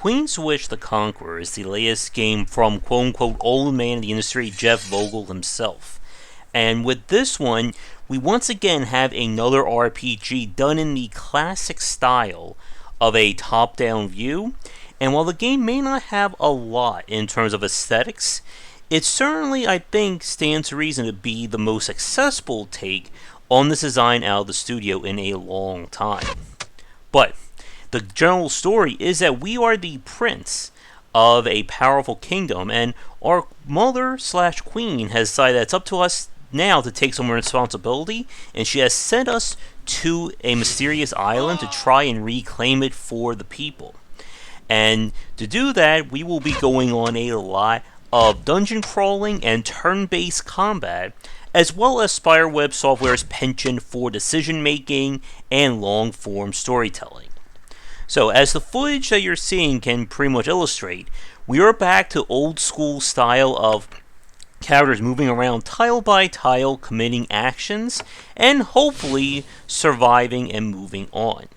Queen's Wish the Conqueror is the latest game from quote-unquote old man in the industry, Jeff Vogel himself. And with this one, we once again have another RPG done in the classic style of a top-down view. And while the game may not have a lot in terms of aesthetics, it certainly, I think, stands to reason to be the most accessible take on this design out of the studio in a long time. But the general story is that we are the prince of a powerful kingdom, and our mother/queen has decided that it's up to us now to take some responsibility, and she has sent us to a mysterious island to try and reclaim it for the people. And to do that, we will be going on a lot of dungeon crawling and turn-based combat, as well as Spiderweb Software's penchant for decision making and long-form storytelling. So, as the footage that you're seeing can pretty much illustrate, we are back to old school style of characters moving around tile by tile, committing actions, and hopefully surviving and moving on.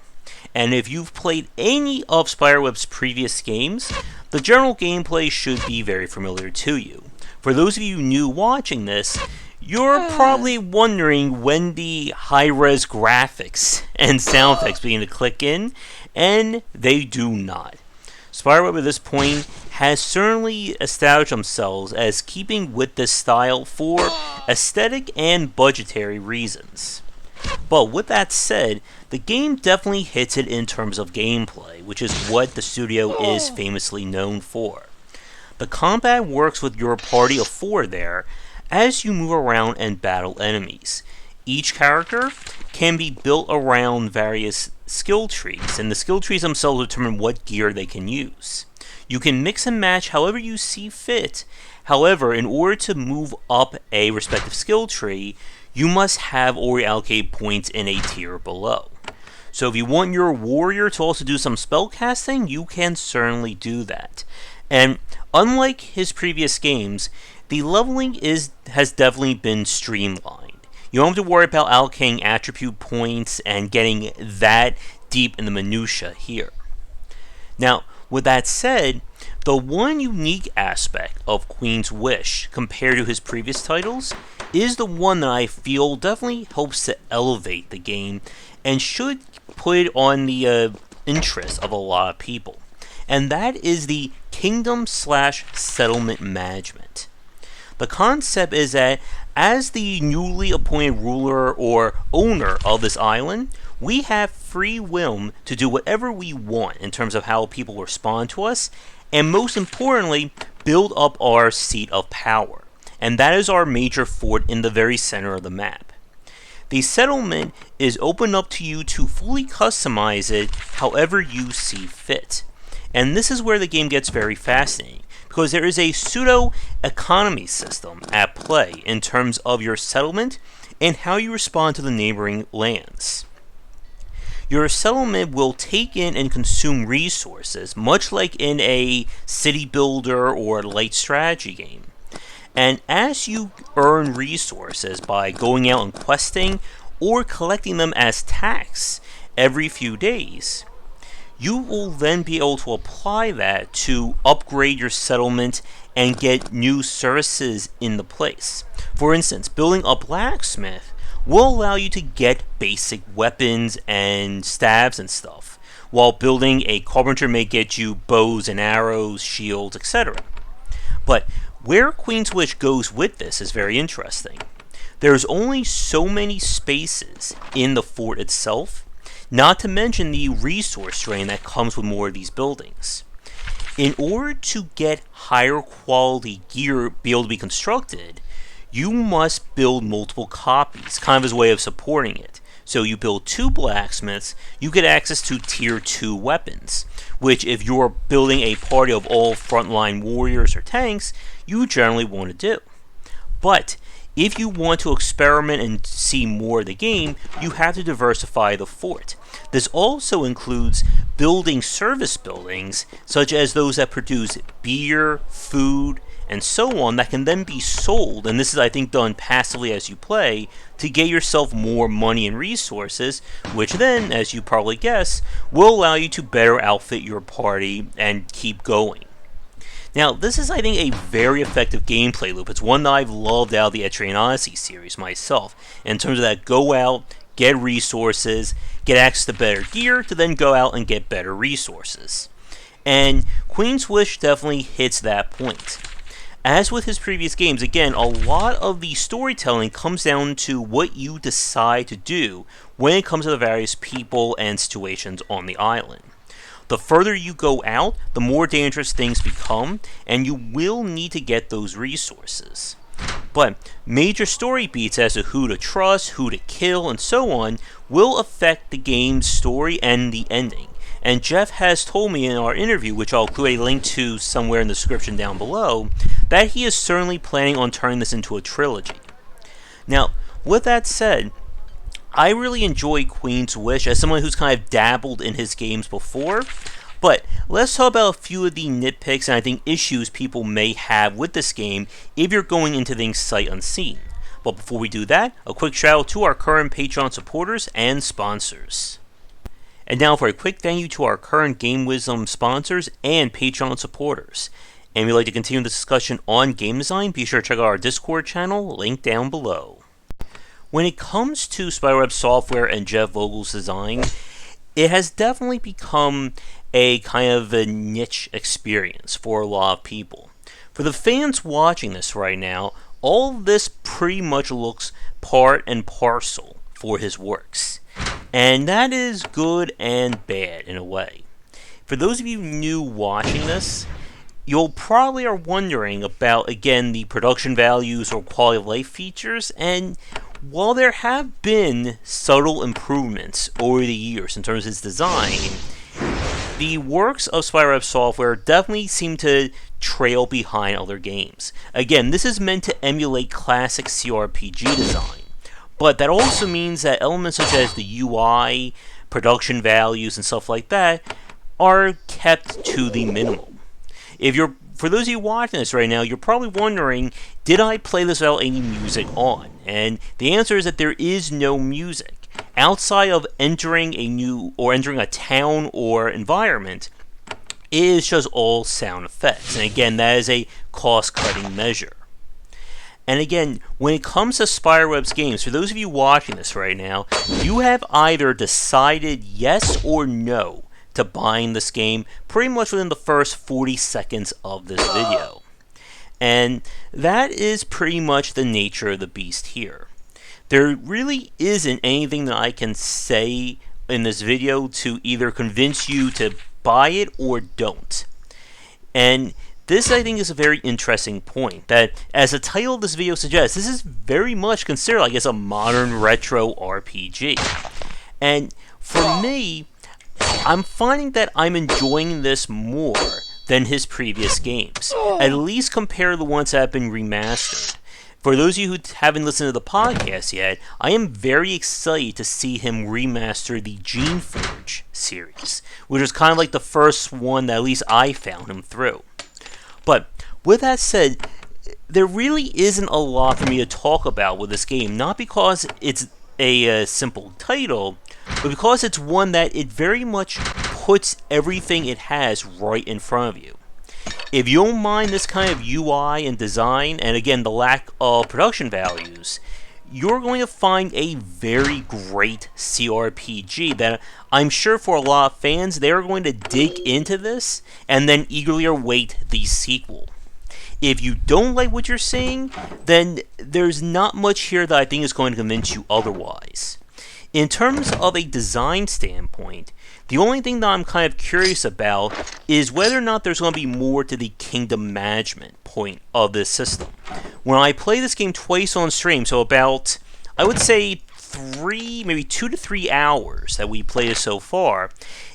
And if you've played any of Spiderweb's previous games, the general gameplay should be very familiar to you. For those of you new watching this, you're probably wondering when the high-res graphics and sound effects begin to click in, and they do not. Spiderweb at this point has certainly established themselves as keeping with this style for aesthetic and budgetary reasons. But with that said, the game definitely hits it in terms of gameplay, which is what the studio is famously known for. The combat works with your party of 4 there, as you move around and battle enemies. Each character can be built around various skill trees, and the skill trees themselves determine what gear they can use. You can mix and match however you see fit. However, in order to move up a respective skill tree, you must have already allocated points in a tier below. So if you want your warrior to also do some spell casting, you can certainly do that. And unlike his previous games, the leveling has definitely been streamlined. You don't have to worry about allocating attribute points and getting that deep in the minutia here. Now, with that said, the one unique aspect of Queen's Wish compared to his previous titles is the one that I feel definitely helps to elevate the game and should put it on the interest of a lot of people. And that is the kingdom/settlement management. The concept is that as the newly appointed ruler or owner of this island, we have free will to do whatever we want in terms of how people respond to us, and most importantly, build up our seat of power. And that is our major fort in the very center of the map. The settlement is open up to you to fully customize it however you see fit. And this is where the game gets very fascinating, because there is a pseudo-economy system at play in terms of your settlement and how you respond to the neighboring lands. Your settlement will take in and consume resources, much like in a city builder or light strategy game. And as you earn resources by going out and questing or collecting them as tax every few days, you will then be able to apply that to upgrade your settlement and get new services in the place. For instance, building a blacksmith will allow you to get basic weapons and staves and stuff, while building a carpenter may get you bows and arrows, shields, etc. But where Queen's Wish goes with this is very interesting. There's only so many spaces in the fort itself, not to mention the resource drain that comes with more of these buildings. In order to get higher quality gear be able to be constructed, you must build multiple copies, kind of as a way of supporting it. So you build 2 blacksmiths, you get access to tier 2 weapons, which if you're building a party of all frontline warriors or tanks, you generally want to do. But if you want to experiment and see more of the game, you have to diversify the fort. This also includes building service buildings, such as those that produce beer, food, and so on that can then be sold, and this is I think done passively as you play, to get yourself more money and resources, which then, as you probably guess, will allow you to better outfit your party and keep going. Now, this is, I think, a very effective gameplay loop. It's one that I've loved out of the Etrian Odyssey series myself, in terms of that go out, get resources, get access to better gear, to then go out and get better resources. And Queen's Wish definitely hits that point. As with his previous games, again, a lot of the storytelling comes down to what you decide to do when it comes to the various people and situations on the island. The further you go out, the more dangerous things become, and you will need to get those resources. But major story beats as to who to trust, who to kill, and so on will affect the game's story and the ending. And Jeff has told me in our interview, which I'll include a link to somewhere in the description down below, that he is certainly planning on turning this into a trilogy. Now, with that said, I really enjoy Queen's Wish as someone who's kind of dabbled in his games before, but let's talk about a few of the nitpicks and I think issues people may have with this game if you're going into things sight unseen. But before we do that, a quick shout out to our current Patreon supporters and sponsors. And now for a quick thank you to our current Game Wisdom sponsors and Patreon supporters. And if you'd like to continue the discussion on game design, be sure to check out our Discord channel, linked down below. When it comes to Spiderweb software and Jeff Vogel's design, it has definitely become a kind of a niche experience for a lot of people. For the fans watching this right now, all this pretty much looks part and parcel for his works. And that is good and bad in a way. For those of you new watching this, you'll probably are wondering about, again, the production values or quality of life features, and while there have been subtle improvements over the years in terms of its design, the works of Spiderweb software definitely seem to trail behind other games. Again, this is meant to emulate classic CRPG design, but that also means that elements such as the UI, production values, and stuff like that are kept to the minimum. For those of you watching this right now, you're probably wondering, did I play this without any music on? And the answer is that there is no music. Outside of entering a town or environment, it is just all sound effects. And again, that is a cost-cutting measure. And again, when it comes to Spiderweb's games, for those of you watching this right now, you have either decided yes or no to buying this game pretty much within the first 40 seconds of this video. And that is pretty much the nature of the beast here. There really isn't anything that I can say in this video to either convince you to buy it or don't. And this, I think, is a very interesting point, that as the title of this video suggests, this is very much considered, I guess, a modern retro RPG. And for me, I'm finding that I'm enjoying this more than his previous games, at least compared to the ones that have been remastered. For those of you who haven't listened to the podcast yet, I am very excited to see him remaster the Geneforge series, which was kind of like the first one that at least I found him through. But with that said, there really isn't a lot for me to talk about with this game, not because it's a simple title, but because it's one that it very much puts everything it has right in front of you. If you don't mind this kind of UI and design, and again the lack of production values, you're going to find a very great CRPG that I'm sure for a lot of fans, they're going to dig into this and then eagerly await the sequel. If you don't like what you're seeing, then there's not much here that I think is going to convince you otherwise. In terms of a design standpoint, the only thing that I'm kind of curious about is whether or not there's going to be more to the kingdom management point of this system. When I play this game twice on stream, so about, I would say, maybe 2 to 3 hours that we played it so far,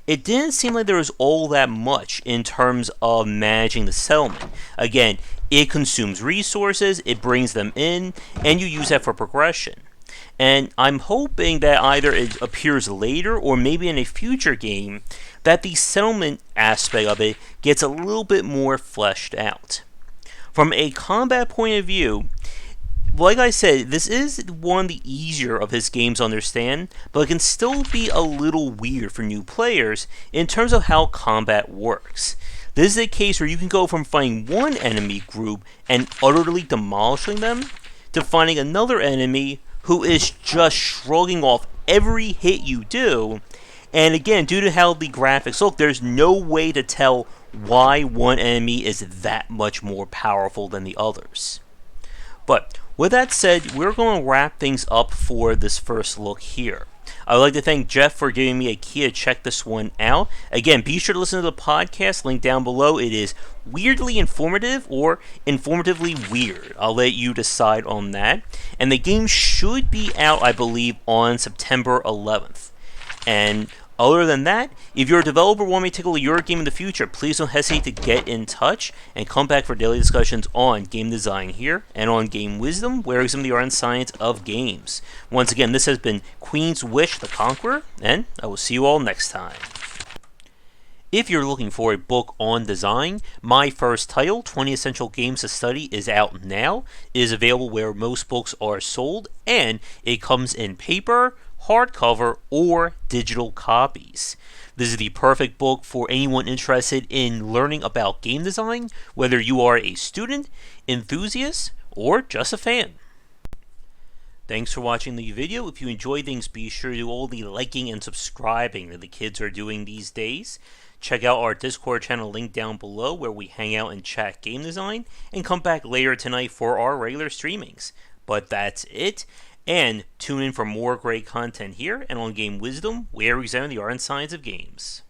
it didn't seem like there was all that much in terms of managing the settlement. Again, it consumes resources, it brings them in, and you use that for progression. And I'm hoping that either it appears later or maybe in a future game that the settlement aspect of it gets a little bit more fleshed out. From a combat point of view, like I said, this is one of the easier of his games to understand, but it can still be a little weird for new players in terms of how combat works. This is a case where you can go from fighting one enemy group and utterly demolishing them, to finding another enemy who is just shrugging off every hit you do. And again, due to how the graphics look, there's no way to tell why one enemy is that much more powerful than the others. But with that said, we're going to wrap things up for this first look here. I would like to thank Jeff for giving me a key to check this one out. Again, be sure to listen to the podcast, link down below. It is weirdly informative or informatively weird. I'll let you decide on that. And the game should be out, I believe, on September 11th. And other than that, if you're a developer wanting me to tackle your game in the future, please don't hesitate to get in touch and come back for daily discussions on game design here and on Game Wisdom, where we examine the art and science of games. Once again, this has been Queen's Wish the Conqueror, and I will see you all next time. If you're looking for a book on design, my first title, 20 Essential Games to Study, is out now. It is available where most books are sold, and it comes in paper, hardcover, or digital copies. This is the perfect book for anyone interested in learning about game design, whether you are a student, enthusiast, or just a fan. Thanks for watching the video. If you enjoyed things, be sure to do all the liking and subscribing that the kids are doing these days. Check out our Discord channel link down below where we hang out and chat game design, and come back later tonight for our regular streamings. But that's it. And tune in for more great content here and on Game Wisdom, where we examine the art and science of games.